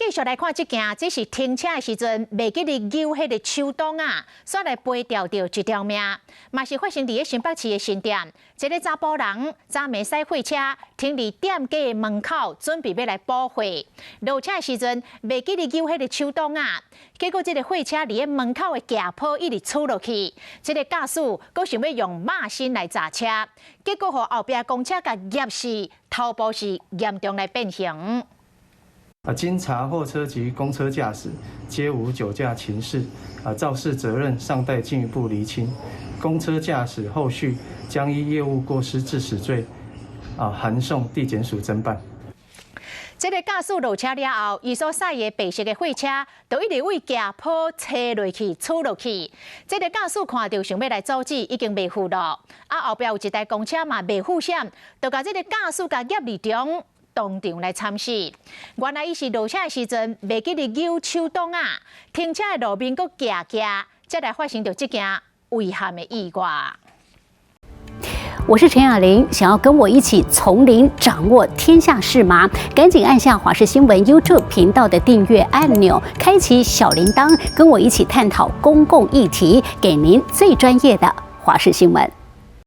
继续来看这件，这是停车的时阵，袂记哩揪迄个手动啊，煞来飞掉着一条命，嘛是发生伫新北市的新店，一个查甫人昨暝驶货车停伫店家的门口，准备要来补货，落车的时阵袂记哩揪迄个手动啊，结果这个货车伫咧门口的架坡一直出落去，这个驾驶佫想要用马身来砸车，结果互后壁公车甲压死，头部是严重来变形。经查货车及公车驾驶皆无酒驾情事，肇事责任尚待进一步厘清。公车驾驶后续将依业务过失致死罪，函送地检署侦办。这个驾驶落车了后，伊所驶的白色的货车，就一直为架坡车落去、出落去。这个驾驶看到想要来阻止，已经袂赴了。后壁有一台公车嘛袂赴险，就甲这个驾驶甲压入中。当场来惨死。原来伊是落车的时阵，袂记哩揪手动啊，停车的路边佫夹，才来发生着这件遗憾的意外。我是陈雅玲，想要跟我一起从零掌握天下事吗？赶紧按下华视新闻 YouTube 频道的订阅按钮，开启小铃铛，跟我一起探讨公共议题，给您最专业的华视新闻。